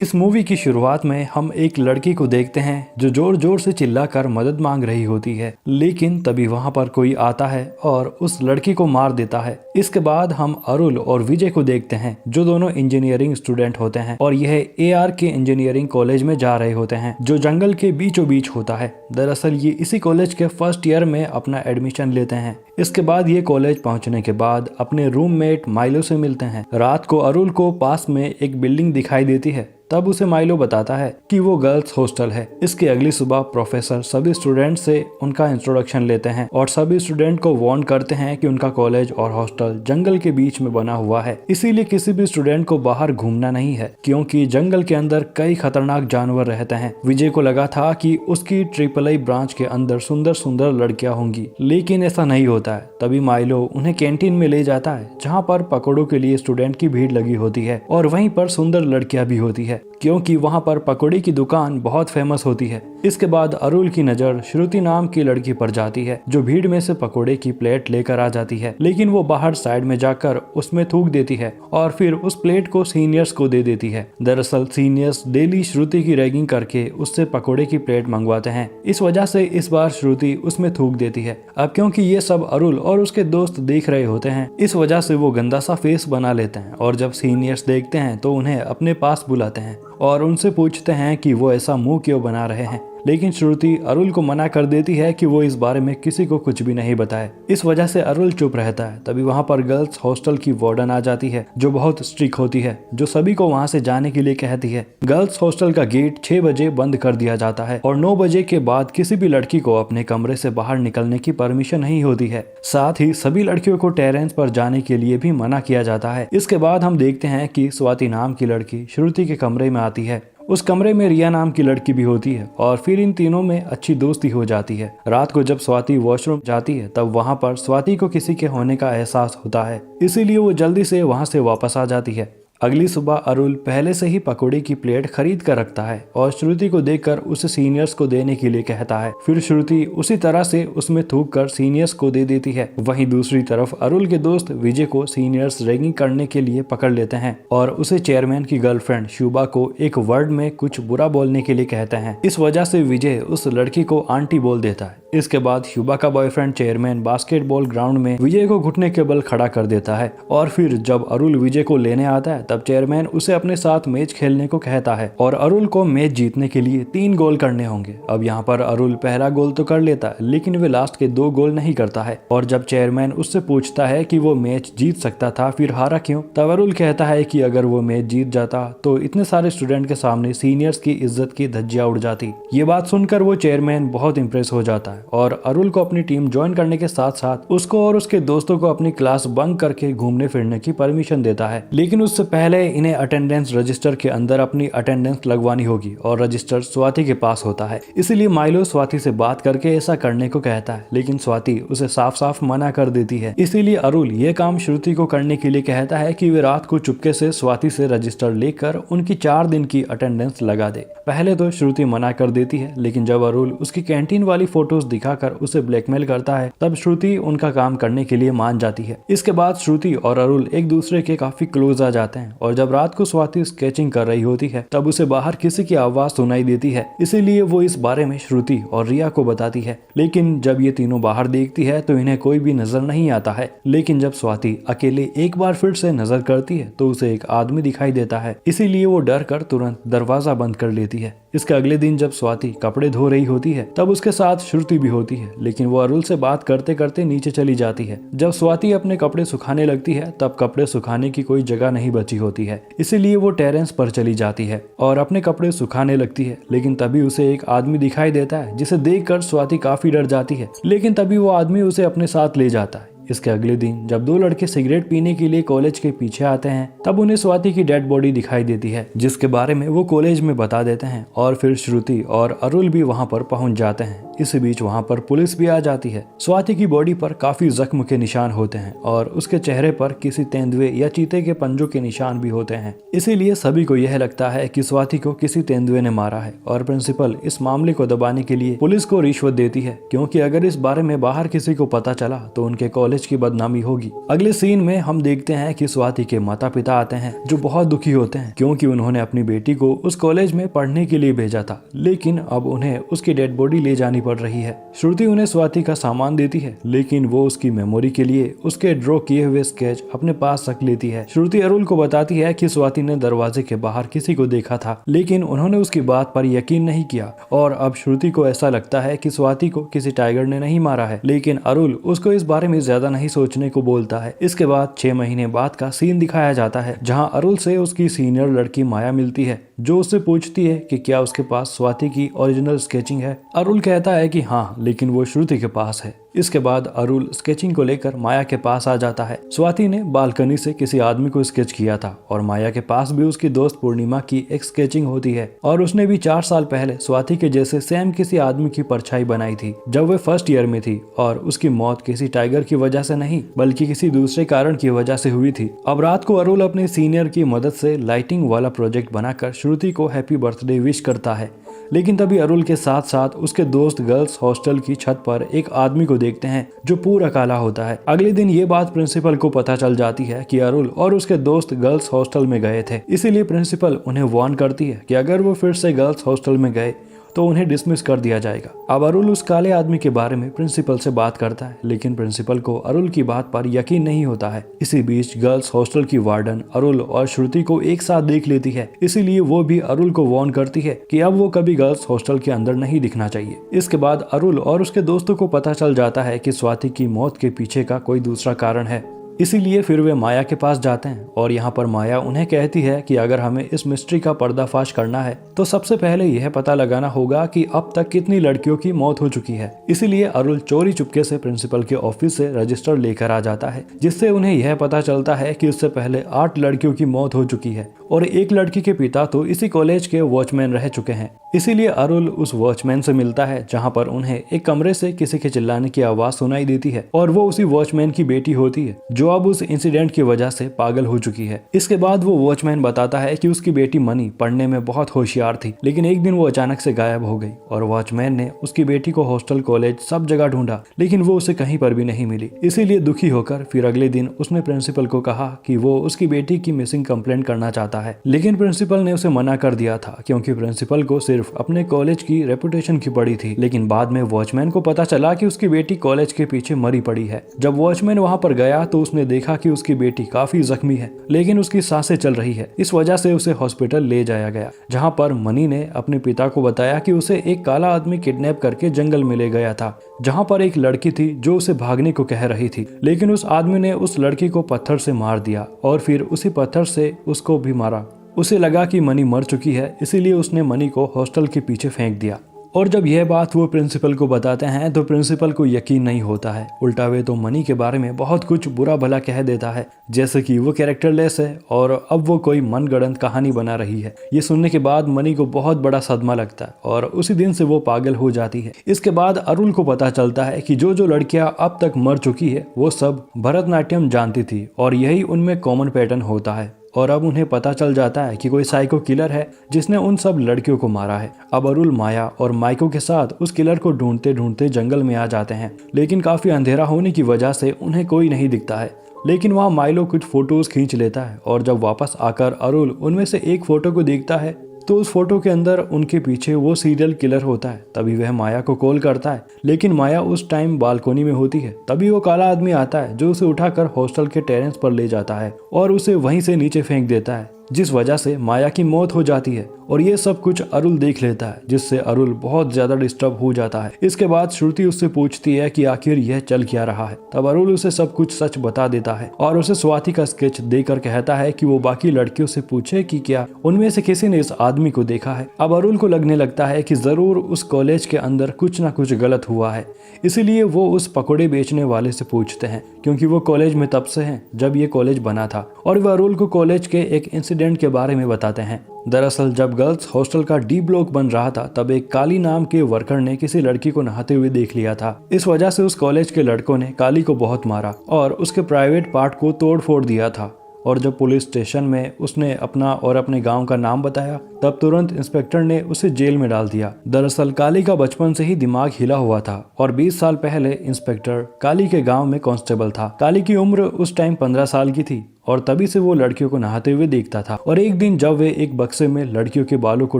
इस मूवी की शुरुआत में हम एक लड़की को देखते हैं जो जोर जोर से चिल्लाकर मदद मांग रही होती है, लेकिन तभी वहां पर कोई आता है और उस लड़की को मार देता है। इसके बाद हम अरुल और विजय को देखते हैं जो दोनों इंजीनियरिंग स्टूडेंट होते हैं और यह AR के इंजीनियरिंग कॉलेज में जा रहे होते हैं जो जंगल के बीचों बीच होता है। दरअसल ये इसी कॉलेज के फर्स्ट ईयर में अपना एडमिशन लेते हैं। इसके बाद ये कॉलेज पहुंचने के बाद अपने रूममेट माइलो से मिलते हैं। रात को अरुल को पास में एक बिल्डिंग दिखाई देती है, तब उसे माइलो बताता है कि वो गर्ल्स हॉस्टल है। इसकी अगली सुबह प्रोफेसर सभी स्टूडेंट से उनका इंट्रोडक्शन लेते हैं और सभी स्टूडेंट को वार्न करते हैं कि उनका कॉलेज और हॉस्टल जंगल के बीच में बना हुआ है, इसीलिए किसी भी स्टूडेंट को बाहर घूमना नहीं है क्योंकि जंगल के अंदर कई खतरनाक जानवर रहते हैं। विजय को लगा था कि उसकी AAA ब्रांच के अंदर सुंदर सुंदर लड़कियां होंगी, लेकिन ऐसा नहीं होता है। तभी माइलो उन्हें कैंटीन में ले जाता है जहाँ पर पकौड़ों के लिए स्टूडेंट की भीड़ लगी होती है और वहीं पर सुंदर लड़कियां भी होती है क्योंकि वहां पर पकौड़ी की दुकान बहुत फेमस होती है। इसके बाद अरुल की नजर श्रुति नाम की लड़की पर जाती है जो भीड़ में से पकौड़े की प्लेट लेकर आ जाती है, लेकिन वो बाहर साइड में जाकर उसमें थूक देती है और फिर उस प्लेट को सीनियर्स को दे देती है। दरअसल सीनियर्स डेली श्रुति की रैगिंग करके उससे पकौड़े की प्लेट मंगवाते हैं, इस वजह से इस बार श्रुति उसमें थूक देती है। अब क्योंकि ये सब अरुल और उसके दोस्त देख रहे होते हैं, इस वजह से वो गंदा सा फेस बना लेते हैं और जब सीनियर्स देखते हैं तो उन्हें अपने पास बुलाते हैं और उनसे पूछते हैं कि वो ऐसा मुंह क्यों बना रहे हैं, लेकिन श्रुति अरुल को मना कर देती है कि वो इस बारे में किसी को कुछ भी नहीं बताए। इस वजह से अरुल चुप रहता है। तभी वहां पर गर्ल्स हॉस्टल की वार्डन आ जाती है जो बहुत स्ट्रिक्ट होती है, जो सभी को वहां से जाने के लिए कहती है। गर्ल्स हॉस्टल का गेट 6 बजे बंद कर दिया जाता है और 9 बजे के बाद किसी भी लड़की को अपने कमरे से बाहर निकलने की परमिशन नहीं होती है। साथ ही सभी लड़कियों को टेरेस पर जाने के लिए भी मना किया जाता है। इसके बाद हम देखते हैं कि स्वाति नाम की लड़की श्रुति के कमरे में आती है। उस कमरे में रिया नाम की लड़की भी होती है और फिर इन तीनों में अच्छी दोस्ती हो जाती है। रात को जब स्वाति वॉशरूम जाती है तब वहां पर स्वाति को किसी के होने का एहसास होता है, इसीलिए वो जल्दी से वहां से वापस आ जाती है। अगली सुबह अरुल पहले से ही पकौड़ी की प्लेट खरीद कर रखता है और श्रुति को देखकर उसे सीनियर्स को देने के लिए कहता है। फिर श्रुति उसी तरह से उसमें थूक कर सीनियर्स को दे देती है। वहीं दूसरी तरफ अरुल के दोस्त विजय को सीनियर्स रैगिंग करने के लिए पकड़ लेते हैं और उसे चेयरमैन की गर्लफ्रेंड शुभा को एक वर्ड में कुछ बुरा बोलने के लिए कहते हैं। इस वजह से विजय उस लड़की को आंटी बोल देता है। इसके बाद शुभा का बॉयफ्रेंड चेयरमैन बास्केटबॉल ग्राउंड में विजय को घुटने के बल खड़ा कर देता है और फिर जब अरुल विजय को लेने आता है तब चेयरमैन उसे अपने साथ मैच खेलने को कहता है और अरुल को मैच जीतने के लिए 3 गोल करने होंगे। अब यहाँ पर अरुल पहला गोल तो कर लेता है, लेकिन वे लास्ट के 2 गोल नहीं करता है और जब चेयरमैन उससे पूछता है कि वो मैच जीत सकता था फिर हारा क्यों, तब अरुल कहता है कि अगर वो मैच जीत जाता तो इतने सारे स्टूडेंट के सामने सीनियर्स की इज्जत की धज्जियां उड़ जाती। ये बात सुनकर वो चेयरमैन बहुत इंप्रेस हो जाता है और अरुल को अपनी टीम ज्वाइन करने के साथ साथ उसको और उसके दोस्तों को अपनी क्लास बंक करके घूमने फिरने की परमिशन देता है। लेकिन उससे पहले इन्हें अटेंडेंस रजिस्टर के अंदर अपनी अटेंडेंस लगवानी होगी और रजिस्टर स्वाति के पास होता है, इसलिए माइलो स्वाति से बात करके ऐसा करने को कहता है, लेकिन स्वाति उसे साफ साफ मना कर देती है। इसीलिए अरुल ये काम श्रुति को करने के लिए कहता है कि वे रात को चुपके से स्वाति से रजिस्टर लेकर उनकी 4 दिन की अटेंडेंस लगा दे। पहले तो श्रुति मना कर देती है, लेकिन जब अरुल उसकी कैंटीन वाली फोटोज दिखाकर उसे ब्लैकमेल करता है तब श्रुति उनका काम करने के लिए मान जाती है। इसके बाद श्रुति और अरुल एक दूसरे के काफी क्लोज आ जाते हैं और जब रात को स्वाति स्केचिंग कर रही होती है तब उसे बाहर किसी की आवाज सुनाई देती है, इसीलिए वो इस बारे में श्रुति और रिया को बताती है। लेकिन जब ये तीनों बाहर देखती है तो इन्हें कोई भी नजर नहीं आता है, लेकिन जब स्वाति अकेले एक बार फिर से नजर करती है तो उसे एक आदमी दिखाई देता है, इसीलिए वो डर कर तुरंत दरवाजा बंद कर लेती है। इसके अगले दिन जब स्वाति कपड़े धो रही होती है तब उसके साथ श्रुति भी होती है, लेकिन वो अरुल से बात करते करते नीचे चली जाती है। जब स्वाति अपने कपड़े सुखाने लगती है तब कपड़े सुखाने की कोई जगह नहीं बची होती है, इसीलिए वो टेरेस पर चली जाती है और अपने कपड़े सुखाने लगती है। लेकिन तभी उसे एक आदमी दिखाई देता है जिसे देखकर स्वाति काफी डर जाती है, लेकिन तभी वो आदमी उसे अपने साथ ले जाता है। इसके अगले दिन जब 2 लड़के सिगरेट पीने के लिए कॉलेज के पीछे आते हैं तब उन्हें स्वाति की डेड बॉडी दिखाई देती है, जिसके बारे में वो कॉलेज में बता देते हैं और फिर श्रुति और अरुल भी वहां पर पहुंच जाते हैं। इसी बीच वहां पर पुलिस भी आ जाती है। स्वाति की बॉडी पर काफी जख्म के निशान होते हैं और उसके चेहरे पर किसी तेंदुए या चीते के पंजों के निशान भी होते हैं, इसीलिए सभी को यह लगता है कि स्वाति को किसी तेंदुए ने मारा है और प्रिंसिपल इस मामले को दबाने के लिए पुलिस को रिश्वत देती है, क्योंकि अगर इस बारे में बाहर किसी को पता चला तो उनके कॉलेज कॉलेज की बदनामी होगी। अगले सीन में हम देखते हैं कि स्वाति के माता पिता आते हैं जो बहुत दुखी होते हैं क्योंकि उन्होंने अपनी बेटी को उस कॉलेज में पढ़ने के लिए भेजा था, लेकिन अब उन्हें उसकी डेड बॉडी ले जानी पड़ रही है। श्रुति उन्हें स्वाति का सामान देती है, लेकिन वो उसकी मेमोरी के लिए उसके ड्रॉ किए हुए स्केच अपने पास रख लेती है। श्रुति अरुल को बताती है कि स्वाति ने दरवाजे के बाहर किसी को देखा था, लेकिन उन्होंने उसकी बात पर यकीन नहीं किया और अब श्रुति को ऐसा लगता है कि स्वाति को किसी टाइगर ने नहीं मारा है, लेकिन अरुल उसको इस बारे में ज्यादा नहीं सोचने को बोलता है। इसके बाद 6 महीने बाद का सीन दिखाया जाता है जहां अरुल से उसकी सीनियर लड़की माया मिलती है, जो उससे पूछती है कि क्या उसके पास स्वाति की ओरिजिनल स्केचिंग है। अरुल कहता है कि हाँ, लेकिन वो श्रुति के पास है। इसके बाद अरुल स्केचिंग को लेकर माया के पास आ जाता है। स्वाति ने बालकनी से किसी आदमी को स्केच किया था और माया के पास भी उसकी दोस्त पूर्णिमा की एक स्केचिंग होती है और उसने भी 4 साल पहले स्वाति के जैसे सेम किसी आदमी की परछाई बनाई थी जब वे फर्स्ट ईयर में थी और उसकी मौत किसी टाइगर की वजह से नहीं बल्कि किसी दूसरे कारण की वजह से हुई थी। अब रात को अरुल अपने सीनियर की मदद से लाइटिंग वाला प्रोजेक्ट बनाकर श्रुति को हैप्पी बर्थडे विश करता है, लेकिन तभी अरुल के साथ साथ उसके दोस्त गर्ल्स हॉस्टल की छत पर एक आदमी को देखते हैं जो पूरा काला होता है। अगले दिन ये बात प्रिंसिपल को पता चल जाती है कि अरुल और उसके दोस्त गर्ल्स हॉस्टल में गए थे, इसीलिए प्रिंसिपल उन्हें वार्न करती है कि अगर वो फिर से गर्ल्स हॉस्टल में गए तो उन्हें डिसमिस कर दिया जाएगा। अब अरुल उस काले आदमी के बारे में प्रिंसिपल से बात करता है, लेकिन प्रिंसिपल को अरुल की बात पर यकीन नहीं होता है। इसी बीच गर्ल्स हॉस्टल की वार्डन अरुल और श्रुति को एक साथ देख लेती है, इसीलिए वो भी अरुल को वार्न करती है कि अब वो कभी गर्ल्स हॉस्टल के अंदर नहीं दिखना चाहिए। इसके बाद अरुल और उसके दोस्तों को पता चल जाता है कि स्वाति की मौत के पीछे का कोई दूसरा कारण है, इसीलिए फिर वे माया के पास जाते हैं और यहाँ पर माया उन्हें कहती है कि अगर हमें इस मिस्ट्री का पर्दाफाश करना है तो सबसे पहले यह पता लगाना होगा कि अब तक कितनी लड़कियों की मौत हो चुकी है। इसीलिए अरुल चोरी चुपके से प्रिंसिपल के ऑफिस से रजिस्टर लेकर आ जाता है, जिससे उन्हें यह पता चलता है कि उससे पहले 8 लड़कियों की मौत हो चुकी है और एक लड़की के पिता तो इसी कॉलेज के वॉचमैन रह चुके हैं। इसीलिए अरुल उस वॉचमैन से मिलता है जहाँ पर उन्हें एक कमरे से किसी के चिल्लाने की आवाज सुनाई देती है और वो उसी वॉचमैन की बेटी होती है जो अब उस इंसिडेंट की वजह से पागल हो चुकी है। इसके बाद वो वॉचमैन बताता है कि उसकी बेटी मनी पढ़ने में बहुत होशियार थी, लेकिन एक दिन वो अचानक से गायब हो गई और वॉचमैन ने उसकी बेटी को हॉस्टल, कॉलेज सब जगह ढूंढा, लेकिन वो उसे कहीं पर भी नहीं मिली। इसीलिए दुखी होकर फिर अगले दिन उसने प्रिंसिपल को कहा कि वो उसकी बेटी की मिसिंग कंप्लेंट करना चाहता है, लेकिन प्रिंसिपल ने उसे मना कर दिया था क्योंकि प्रिंसिपल को सिर्फ अपने कॉलेज की रेपुटेशन की पड़ी थी। लेकिन बाद में वॉचमैन को पता चला कि उसकी बेटी कॉलेज के पीछे मरी पड़ी है। जब वॉचमैन वहां पर गया तो उसने देखा कि उसकी बेटी काफी जख्मी है, लेकिन उसकी सांसें चल रही है। इस वजह से उसे हॉस्पिटल ले जाया गया, जहां पर मनी ने अपने पिता को बताया कि उसे एक काला आदमी किडनैप करके जंगल में ले गया था, जहां पर एक लड़की थी जो उसे भागने को कह रही थी, लेकिन उस आदमी ने उस लड़की को पत्थर से मार दिया और फिर उसी पत्थर से उसको भी मारा। उसे लगा कि मनी मर चुकी है, इसीलिए उसने मनी को हॉस्टल के पीछे फेंक दिया। और जब यह बात वो प्रिंसिपल को बताते हैं तो प्रिंसिपल को यकीन नहीं होता है। उल्टा वे तो मनी के बारे में बहुत कुछ बुरा भला कह देता है, जैसे कि वो कैरेक्टरलेस है और अब वो कोई मनगढ़ंत कहानी बना रही है। ये सुनने के बाद मनी को बहुत बड़ा सदमा लगता है और उसी दिन से वो पागल हो जाती है। इसके बाद अरुल को पता चलता है कि जो लड़कियां अब तक मर चुकी है वो सब भरतनाट्यम जानती थी और यही उनमें कॉमन पैटर्न होता है। और अब उन्हें पता चल जाता है कि कोई साइको किलर है जिसने उन सब लड़कियों को मारा है। अब अरुल, माया और माइको के साथ उस किलर को ढूंढते ढूंढते जंगल में आ जाते हैं, लेकिन काफी अंधेरा होने की वजह से उन्हें कोई नहीं दिखता है। लेकिन वहाँ माइलो कुछ फोटोज खींच लेता है और जब वापस आकर अरुल उनमें से एक फोटो को देखता है तो उस फोटो के अंदर उनके पीछे वो सीरियल किलर होता है। तभी वह माया को कॉल करता है, लेकिन माया उस टाइम बालकोनी में होती है। तभी वो काला आदमी आता है जो उसे उठाकर हॉस्टल के टेरेस पर ले जाता है और उसे वहीं से नीचे फेंक देता है, जिस वजह से माया की मौत हो जाती है। और ये सब कुछ अरुल देख लेता है, जिससे अरुल बहुत ज्यादा डिस्टर्ब हो जाता है। इसके बाद श्रुति उससे पूछती है कि आखिर यह चल क्या रहा है। तब अरुल उसे सब कुछ सच बता देता है और उसे स्वाति का स्केच देकर कहता है कि वो बाकी लड़कियों से पूछे कि क्या उनमें से किसी ने इस आदमी को देखा है। अब अरुल को लगने लगता है कि जरूर उस कॉलेज के अंदर कुछ ना कुछ गलत हुआ है, इसीलिए वो उस पकौड़े बेचने वाले से पूछते हैं, क्योंकि वो कॉलेज में तब से हैं जब ये कॉलेज बना था। और वह अरुल को कॉलेज के एक इंसिडेंट के बारे में बताते हैं। दरअसल जब गर्ल्स हॉस्टल का डी ब्लॉक बन रहा था तब एक काली नाम के वर्कर ने किसी लड़की को नहाते हुए देख लिया था। इस वजह से उस कॉलेज के लड़कों ने काली को बहुत मारा और उसके प्राइवेट पार्ट को तोड़ फोड़ दिया था और जब पुलिस स्टेशन में उसने अपना और अपने गांव का नाम बताया तब तुरंत इंस्पेक्टर ने उसे जेल में डाल दिया। दरअसल काली का बचपन से ही दिमाग हिला हुआ था और 20 साल पहले इंस्पेक्टर काली के गांव में कांस्टेबल था। काली की उम्र उस टाइम 15 साल की थी और तभी से वो लड़कियों को नहाते हुए देखता था। और एक दिन जब वे एक बक्से में लड़कियों के बालों को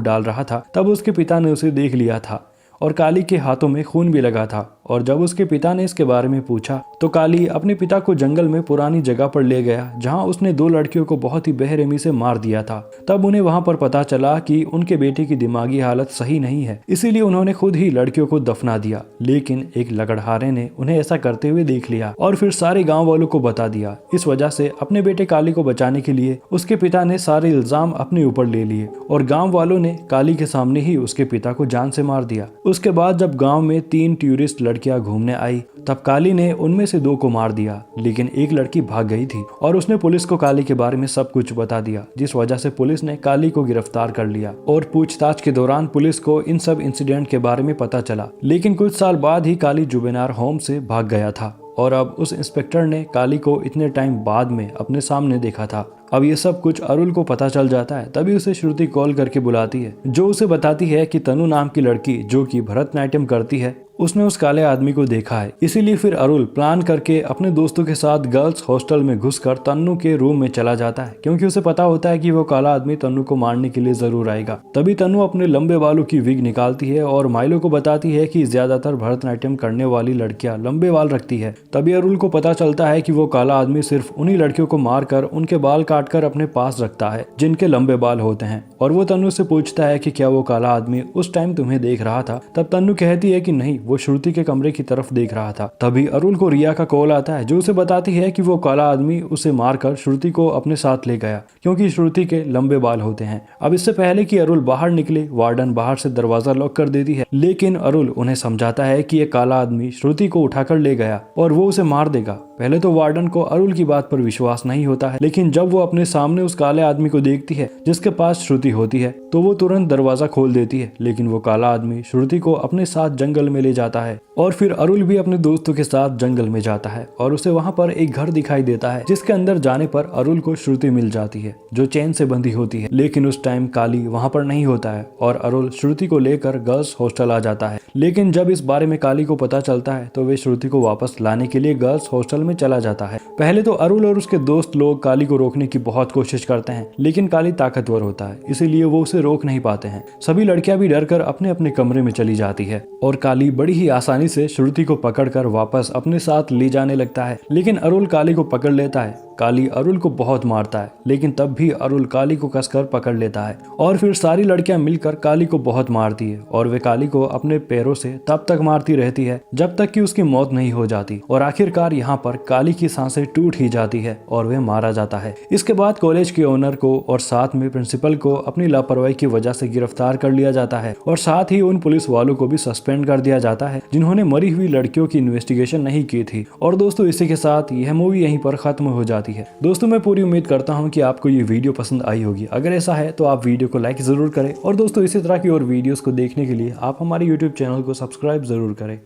डाल रहा था तब उसके पिता ने उसे देख लिया था और काली के हाथों में खून भी लगा था। और जब उसके पिता ने इसके बारे में पूछा तो काली अपने पिता को जंगल में पुरानी जगह पर ले गया जहां उसने 2 लड़कियों को बहुत ही बेरहमी से मार दिया था। तब उन्हें वहां पर पता चला कि उनके बेटे की दिमागी हालत सही नहीं है, इसीलिए उन्होंने खुद ही लड़कियों को दफना दिया। लेकिन एक लकड़हारे ने उन्हें ऐसा करते हुए देख लिया और फिर सारे गाँव वालों को बता दिया। इस वजह से अपने बेटे काली को बचाने के लिए उसके पिता ने सारे इल्जाम अपने ऊपर ले लिए और गाँव वालों ने काली के सामने ही उसके पिता को जान से मार दिया। उसके बाद जब गांव में 3 टूरिस्ट लड़कियां घूमने आई तब काली ने उनमें से 2 को मार दिया, लेकिन एक लड़की भाग गई थी और उसने पुलिस को काली के बारे में सब कुछ बता दिया, जिस वजह से पुलिस ने काली को गिरफ्तार कर लिया। और पूछताछ के दौरान पुलिस को इन सब इंसिडेंट के बारे में पता चला। लेकिन कुछ साल बाद ही काली जुवेनाइल होम से भाग गया था और अब उस इंस्पेक्टर ने काली को इतने टाइम बाद में अपने सामने देखा था। अब ये सब कुछ अरुल को पता चल जाता है। तभी उसे श्रुति कॉल करके बुलाती है जो उसे बताती है कि तनु नाम की लड़की जो कि भरतनाट्यम करती है उसने उस काले आदमी को देखा है। इसीलिए फिर अरुल प्लान करके अपने दोस्तों के साथ गर्ल्स हॉस्टल में घुसकर तन्नू के रूम में चला जाता है, क्योंकि उसे पता होता है कि वो काला आदमी तन्नू को मारने के लिए जरूर आएगा। तभी तन्नू अपने लंबे बालों की विग निकालती है और माइलो को बताती है कि ज्यादातर भरतनाट्यम करने वाली लड़कियां लंबे बाल रखती है। तभी अरुल को पता चलता है कि वो काला आदमी सिर्फ उन्हीं लड़कियों को मारकर उनके बाल काटकर अपने पास रखता है जिनके लंबे बाल होते हैं। और वो तन्नू से पूछता है कि क्या वो काला आदमी उस टाइम तुम्हें देख रहा था? तब तन्नू कहती है कि नहीं, वो श्रुति के कमरे की तरफ देख रहा था। तभी अरुल को रिया का कॉल आता है जो उसे बताती है कि वो काला आदमी उसे मारकर श्रुति को अपने साथ ले गया, क्योंकि श्रुति के लंबे बाल होते हैं। अब इससे पहले कि अरुल बाहर निकले वार्डन बाहर से दरवाजा लॉक कर देती है, लेकिन अरुल उन्हें समझाता है कि ये काला आदमी श्रुति को उठाकर ले गया और वो उसे मार देगा। पहले तो वार्डन को अरुल की बात पर विश्वास नहीं होता है, लेकिन जब वो अपने सामने उस काले आदमी को देखती है जिसके पास श्रुति होती है तो वो तुरंत दरवाजा खोल देती है। लेकिन वो काला आदमी श्रुति को अपने साथ जंगल में ले जाता है और फिर अरुल भी अपने दोस्तों के साथ जंगल में जाता है और उसे वहां पर एक घर दिखाई देता है जिसके अंदर जाने पर अरुल को श्रुति मिल जाती है जो चेन से बंधी होती है। लेकिन उस टाइम काली वहां पर नहीं होता है और अरुल श्रुति को लेकर गर्ल्स हॉस्टल आ जाता है। लेकिन जब इस बारे में काली को पता चलता है तो वे श्रुति को वापस लाने के लिए गर्ल्स हॉस्टल में चला जाता है। पहले तो अरुल और उसके दोस्त लोग काली को रोकने की बहुत कोशिश करते हैं, लेकिन काली ताकतवर होता है इसीलिए वो उसे रोक नहीं पाते हैं। सभी लड़कियां भी डरकर अपने अपने कमरे में चली जाती है और काली बड़ी ही आसानी से श्रुति को पकड़कर वापस अपने साथ ले जाने लगता है। लेकिन अरुल काली को पकड़ लेता है। काली अरुल को बहुत मारता है, लेकिन तब भी अरुल काली को कसकर पकड़ लेता है और फिर सारी लड़कियां मिलकर काली को बहुत मारती है और वे काली को अपने पैरों से तब तक मारती रहती है जब तक कि उसकी मौत नहीं हो जाती। और आखिरकार यहाँ पर काली की सांसें टूट ही जाती है और वह मारा जाता है। इसके बाद कॉलेज के ओनर को और साथ में प्रिंसिपल को अपनी लापरवाही की वजह से गिरफ्तार कर लिया जाता है और साथ ही उन पुलिस वालों को भी सस्पेंड कर दिया जाता है जिन्होंने मरी हुई लड़कियों की इन्वेस्टिगेशन नहीं की थी। और दोस्तों इसी के साथ यह मूवी यहीं पर खत्म हो जाती है। दोस्तों मैं पूरी उम्मीद करता हूं कि आपको ये वीडियो पसंद आई होगी। अगर ऐसा है तो आप वीडियो को लाइक जरूर करें और दोस्तों इसी तरह की और वीडियोस को देखने के लिए आप हमारे YouTube चैनल को सब्सक्राइब जरूर करें।